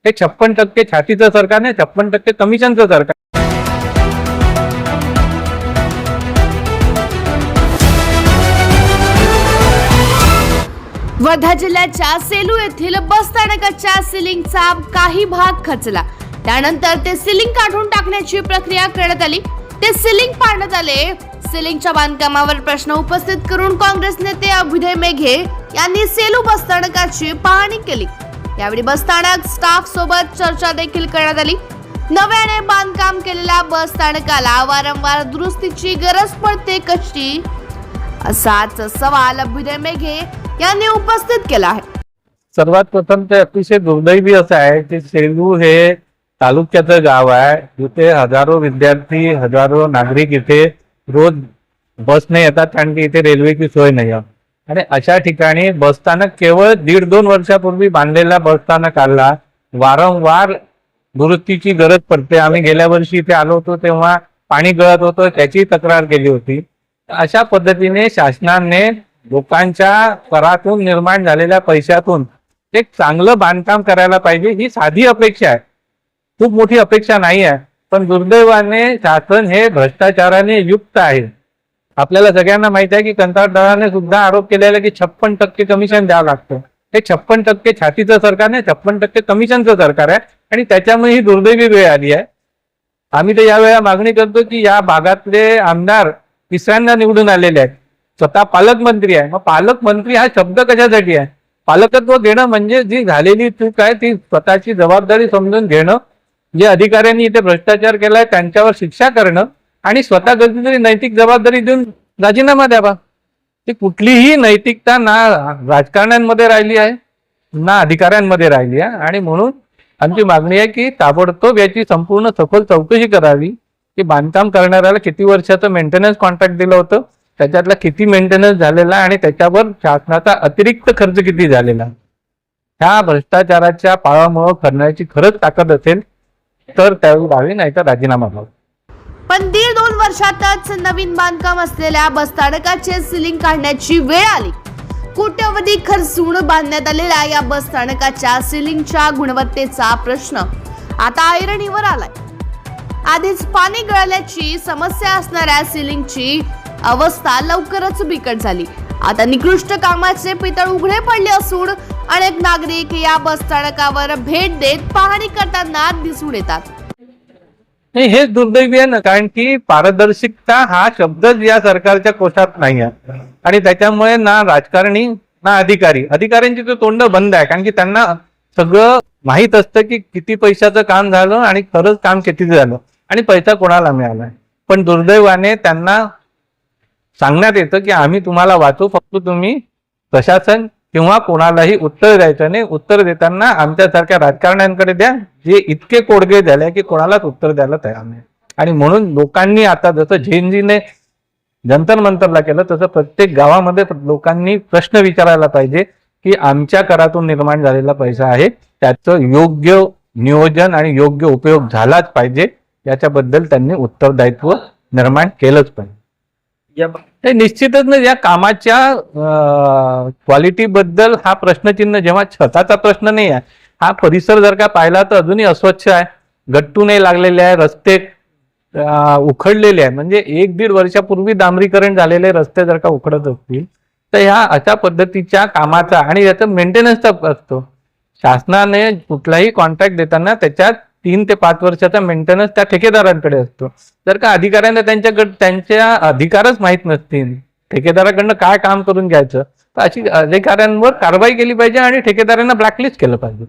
हे 56% छातीचं सरकार नाही, 56% कमिशनचं सरकार. वर्धा जिल्ह्याच्या सेलू येथील बस स्थानकाच्या सिलिंगचा काही भाग खचला. त्यानंतर ते सिलिंग काढून टाकण्याची प्रक्रिया करण्यात आली. ते सिलिंग पाडण्यात आले. सिलिंगच्या बांधकामावर प्रश्न उपस्थित करून काँग्रेस नेते अभ्युदय मेघे यांनी सेलू बस स्थानकाची पाहणी केली. यावेळी बस स्थानक स्टाफ सोबत चर्चा देखील करण्यात आली. नव्याने बांधकाम केलेल्या बस स्थानकाला वारंवार दुरुस्तीची गरज पडते कशी, असाच सवाल अभ्युदय मेघे यांनी उपस्थित केला आहे. सर्वात प्रथम ते अतिशय दुर्दैवी असं आहे की सेलू हे तालुक्याचं गाव आहे, जिथे हजारो विद्यार्थी, हजारो नागरिक इथे रोज बसने येतात, कारण की इथे रेल्वेची सोय नाही आहे. आणि अशा ठिकाणी बसस्थानक केवळ 1.5-2 वर्षापूर्वी बांधलेला बसस्थानकाला वारंवार दुरुस्तीची गरज पडते. आम्ही गेल्या वर्षी इथे आलो होतो तेव्हा पाणी गळत होतं, त्याची तक्रार केली होती. अशा पद्धतीने शासनाने लोकांच्या करातून निर्माण झालेल्या पैशातून एक चांगलं बांधकाम करायला पाहिजे, ही साधी अपेक्षा आहे, खूप मोठी अपेक्षा नाही आहे. पण दुर्दैवाने शासन हे भ्रष्टाचाराने युक्त आहे. आपल्याला सगळ्यांना माहिती आहे की कंत्राटदाराने सुद्धा आरोप केलेला की 56% कमिशन द्यावं लागतं. हे 56% छातीचं सरकार नाही, 56% कमिशनचं सरकार आहे. आणि त्याच्यामुळे ही दुर्दैवी वेळ आली आहे. आम्ही तर यावेळेला मागणी करतो की या भागातले आमदार तिसऱ्यांदा निवडून आलेले आहेत, स्वतः पालकमंत्री आहे. मग पालकमंत्री हा शब्द कशासाठी आहे? पालकत्व घेणं म्हणजे जी झालेली चूक आहे ती स्वतःची जबाबदारी समजून घेणं, जे अधिकाऱ्यांनी इथे भ्रष्टाचार केलाय त्यांच्यावर शिक्षा करणं आणि स्वतः कधीतरी नैतिक जबाबदारी देऊन राजीनामा द्यावा. ती कुठलीही नैतिकता ना राजकारण्यांमध्ये राहिली आहे ना अधिकाऱ्यांमध्ये राहिली आहे. आणि म्हणून आमची मागणी आहे की ताबडतोब याची संपूर्ण सखोल चौकशी करावी की बांधकाम करणाऱ्याला किती वर्षाचं मेंटेनन्स कॉन्ट्रॅक्ट दिलं होतं, त्याच्यातला किती मेंटेनन्स झालेला आणि त्याच्यावर शासनाचा अतिरिक्त खर्च किती झालेला. ह्या भ्रष्टाचाराच्या पाळामुळं करण्याची खरंच ताकद असेल तर त्यावेळी व्हावी, नाही तर राजीनामा व्हावा. पण 1.5-2 वर्षातच नवीन बांधकाम असलेल्या बसस्थानकाचे सिलिंग काढण्याची वेळ आली. कोट्यवधी खर्चून बांधण्यात आलेल्या या बसस्थानकाच्या सिलिंगच्या गुणवत्तेचा प्रश्न आता ऐरणीवर आलाय. आधीच पाणी गळल्याची समस्या असणाऱ्या सिलिंगची अवस्था लवकरच बिकट झाली. आता निकृष्ट कामाचे पितळ उघडे पडले असून अनेक नागरिक या बसस्थानकावर भेट देत पाहणी करताना दिसून येतात. हेच दुर्दैवी आहे ना, कारण की पारदर्शकता हा शब्दच या सरकारच्या कोशात नाही आहे. आणि त्याच्यामुळे ना राजकारणी ना अधिकाऱ्यांची तो तोंड बंद आहे, कारण की त्यांना सगळं माहीत असतं की किती पैशाचं काम झालं आणि खरंच काम किती झालं आणि पैसा कोणाला मिळालाय. पण दुर्दैवाने त्यांना सांगण्यात येतं की आम्ही तुम्हाला वाचू, फक्त तुम्ही प्रशासन किंवा कोणालाही उत्तर द्यायचं नाही. उत्तर देताना आमच्यासारख्या राजकारण्यांकडे द्या, जे इतके कोडगे झाले की कोणालाच उत्तर द्यायला तयार नाही. आणि म्हणून लोकांनी आता जसं झेनजीने जंतर मंतरला केलं तसं प्रत्येक गावामध्ये लोकांनी प्रश्न विचारायला पाहिजे की आमच्या करातून निर्माण झालेला पैसा आहे त्याचं योग्य नियोजन आणि योग्य उपयोग झालाच पाहिजे. याच्याबद्दल त्यांनी उत्तरदायित्व निर्माण केलंच पाहिजे. हे निश्चितच ना या कामाच्या क्वालिटी बद्दल हा प्रश्नचिन्ह, जेव्हा छताचा प्रश्न नाही आहे, हा परिसर जर का पाहिला तर अजूनही अस्वच्छ आहे, गट्टू नाही लागलेले आहे, रस्ते उखडलेले आहे. म्हणजे 1-1.5 वर्षापूर्वी डांबरीकरण झालेले रस्ते जर का उखडत असतील तर ह्या अशा पद्धतीच्या कामाचा आणि याचा मेंटेनन्सचा असतो. शासनाने कुठलाही कॉन्ट्रॅक्ट देताना त्याच्यात 3 ते 5 वर्षाचा मेंटेनन्स त्या ठेकेदारांकडे असतो. जर का अधिकाऱ्यांना त्यांच्या अधिकारच माहीत नसतील, ठेकेदाराकडनं काय काम करून घ्यायचं, तर अशी अधिकाऱ्यांवर कारवाई केली पाहिजे आणि ठेकेदारांना ब्लॅकलिस्ट केलं पाहिजे.